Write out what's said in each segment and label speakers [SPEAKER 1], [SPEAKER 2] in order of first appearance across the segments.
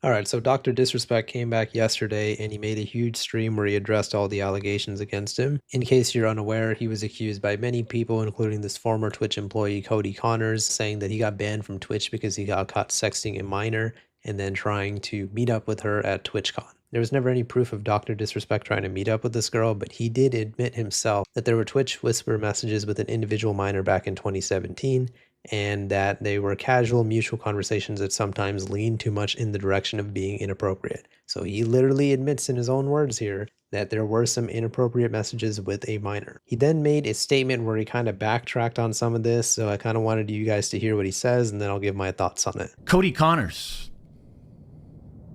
[SPEAKER 1] All right, so Dr. Disrespect came back yesterday and he made a huge stream where he addressed all the allegations against him. In case you're unaware, he was accused by many people, including this former Twitch employee, Cody Connors, saying that he got banned from Twitch because he got caught sexting a minor and then trying to meet up with her at TwitchCon. There was never any proof of Dr. Disrespect trying to meet up with this girl, but he did admit himself that there were Twitch whisper messages with an individual minor back in 2017, and that they were casual mutual conversations that sometimes leaned too much in the direction of being inappropriate. So he literally admits in his own words here that there were some inappropriate messages with a minor. He then made a statement where he kind of backtracked on some of this, so I kind of wanted you guys to hear what he says, and then I'll give my thoughts on it.
[SPEAKER 2] Cody Connors,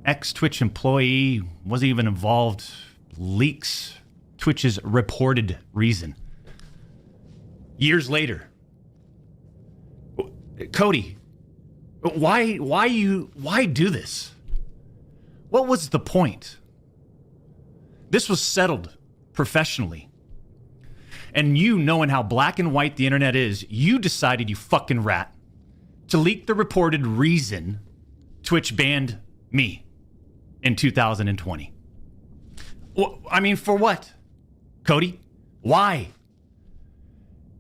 [SPEAKER 2] ex-Twitch employee, wasn't even involved, leaks Twitch's reported reason. Years later, Cody, why do this? What was the point? This was settled professionally. And you, knowing how black and white the internet is, you decided, you fucking rat, to leak the reported reason Twitch banned me in 2020. I mean, for what? Cody, why?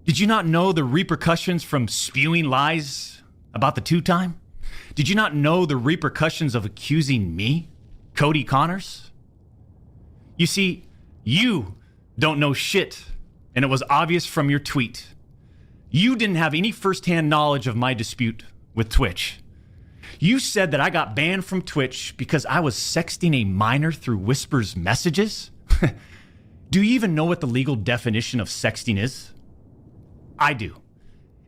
[SPEAKER 2] Did you not know the repercussions from spewing lies about the two-time? Did you not know the repercussions of accusing me, Cody Connors? You see, you don't know shit, and it was obvious from your tweet. You didn't have any firsthand knowledge of my dispute with Twitch. You said that I got banned from Twitch because I was sexting a minor through Whisper's messages? Do you even know what the legal definition of sexting is? I do.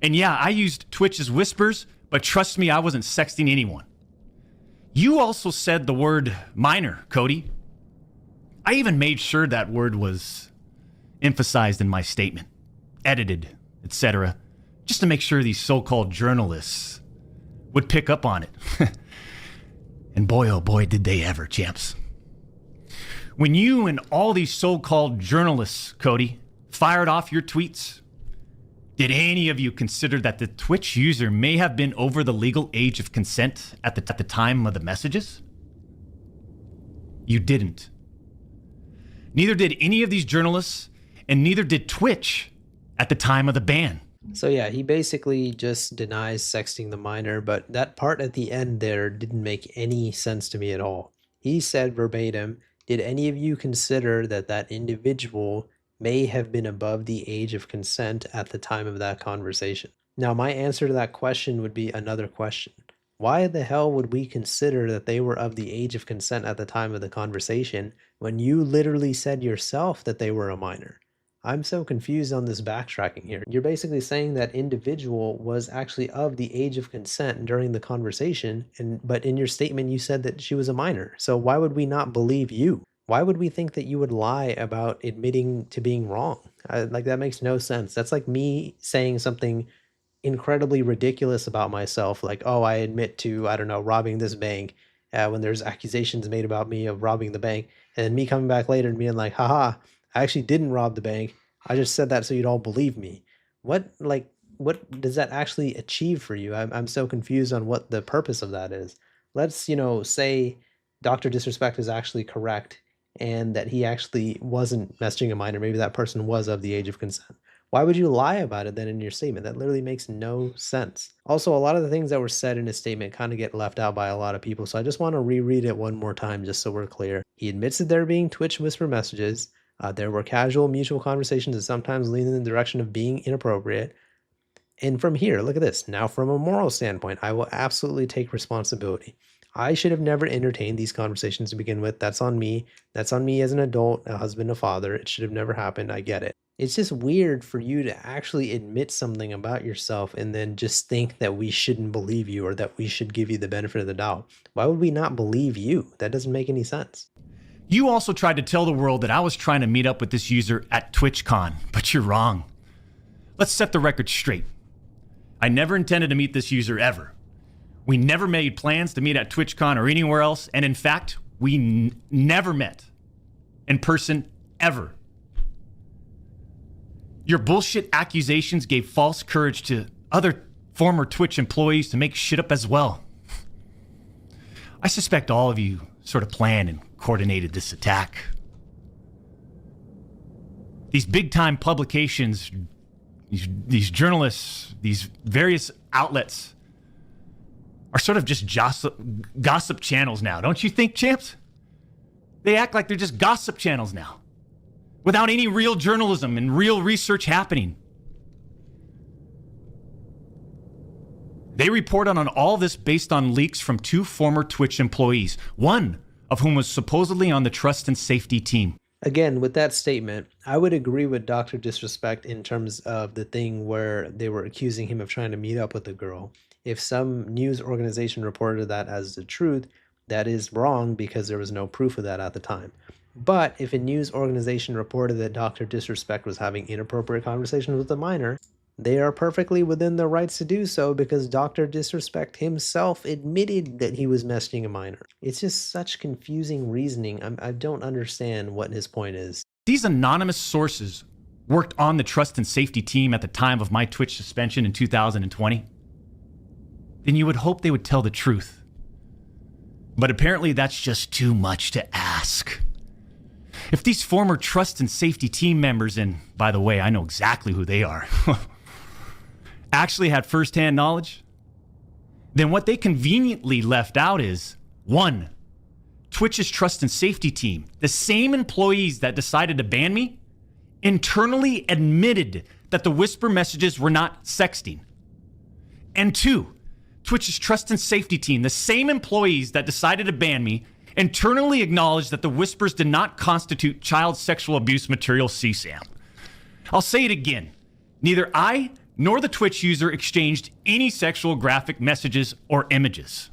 [SPEAKER 2] And yeah, I used Twitch's whispers, but trust me, I wasn't sexting anyone. You also said the word minor, Cody. I even made sure that word was emphasized in my statement, edited, etc., just to make sure these so-called journalists would pick up on it. And boy, oh boy, did they ever, champs. When you and all these so-called journalists, Cody, fired off your tweets, did any of you consider that the Twitch user may have been over the legal age of consent at the time of the messages? You didn't. Neither did any of these journalists, and neither did Twitch at the time of the ban.
[SPEAKER 1] So yeah, he basically just denies sexting the minor, but that part at the end there didn't make any sense to me at all. He said verbatim, did any of you consider that that individual may have been above the age of consent at the time of that conversation? Now, my answer to that question would be another question. Why the hell would we consider that they were of the age of consent at the time of the conversation when you literally said yourself that they were a minor? I'm so confused on this backtracking here. You're basically saying that individual was actually of the age of consent during the conversation, but in your statement you said that she was a minor. So why would we not believe you? Why would we think that you would lie about admitting to being wrong? Like, that makes no sense. That's like me saying something incredibly ridiculous about myself, like, oh, I admit to, I don't know, robbing this bank, when there's accusations made about me of robbing the bank, and then me coming back later and being like, haha, I actually didn't rob the bank. I just said that so you'd all believe me. What does that actually achieve for you? I'm so confused on what the purpose of that is. Let's, say Dr. Disrespect is actually correct and that he actually wasn't messaging a minor. Maybe that person was of the age of consent. Why would you lie about it then in your statement? That literally makes no sense. Also, a lot of the things that were said in his statement kind of get left out by a lot of people, so I just want to reread it one more time just so we're clear. He admits that there being Twitch whisper messages. There were casual mutual conversations that sometimes lean in the direction of being inappropriate. And from here, look at this. Now, from a moral standpoint, I will absolutely take responsibility. I should have never entertained these conversations to begin with. That's on me. That's on me as an adult, a husband, a father. It should have never happened. I get it. It's just weird for you to actually admit something about yourself and then just think that we shouldn't believe you or that we should give you the benefit of the doubt. Why would we not believe you? That doesn't make any sense.
[SPEAKER 2] You also tried to tell the world that I was trying to meet up with this user at TwitchCon, but you're wrong. Let's set the record straight. I never intended to meet this user ever. We never made plans to meet at TwitchCon or anywhere else, and in fact, we never met in person ever. Your bullshit accusations gave false courage to other former Twitch employees to make shit up as well. I suspect all of you sort of planned and coordinated this attack. These big-time publications, these journalists, these various outlets are sort of just gossip channels now. Don't you think, champs? They act like they're just gossip channels now, without any real journalism and real research happening. They report on all this based on leaks from 2 former Twitch employees, one of whom was supposedly on the trust and safety team.
[SPEAKER 1] Again, with that statement, I would agree with Dr. Disrespect in terms of the thing where they were accusing him of trying to meet up with a girl. If some news organization reported that as the truth, that is wrong because there was no proof of that at the time. But if a news organization reported that Dr. Disrespect was having inappropriate conversations with a minor, they are perfectly within their rights to do so because Dr. Disrespect himself admitted that he was messaging a minor. It's just such confusing reasoning. I don't understand what his point is.
[SPEAKER 2] These anonymous sources worked on the trust and safety team at the time of my Twitch suspension in 2020. Then you would hope they would tell the truth. But apparently that's just too much to ask. If these former trust and safety team members, and by the way, I know exactly who they are, actually had firsthand knowledge, then what they conveniently left out is, 1, Twitch's trust and safety team, the same employees that decided to ban me, internally admitted that the whisper messages were not sexting. And 2, Twitch's trust and safety team, the same employees that decided to ban me, internally acknowledged that the whispers did not constitute child sexual abuse material CSAM. I'll say it again. Neither I nor the Twitch user exchanged any sexual graphic messages or images.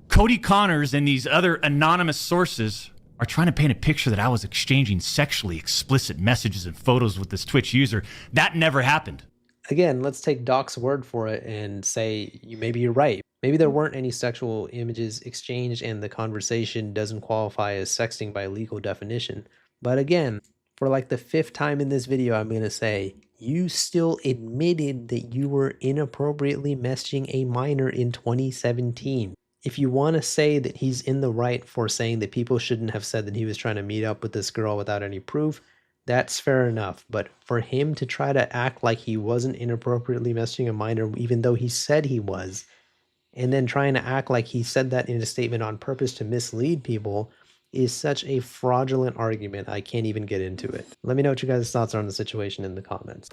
[SPEAKER 2] Cody Connors and these other anonymous sources are trying to paint a picture that I was exchanging sexually explicit messages and photos with this Twitch user. That never happened.
[SPEAKER 1] Again, let's take Doc's word for it and say maybe you're right. Maybe there weren't any sexual images exchanged and the conversation doesn't qualify as sexting by legal definition. But again, for like the 5th time in this video, I'm going to say, you still admitted that you were inappropriately messaging a minor in 2017. If you want to say that he's in the right for saying that people shouldn't have said that he was trying to meet up with this girl without any proof, that's fair enough. But for him to try to act like he wasn't inappropriately messaging a minor, even though he said he was, and then trying to act like he said that in a statement on purpose to mislead people, is such a fraudulent argument. I can't even get into it. Let me know what you guys' thoughts are on the situation in the comments.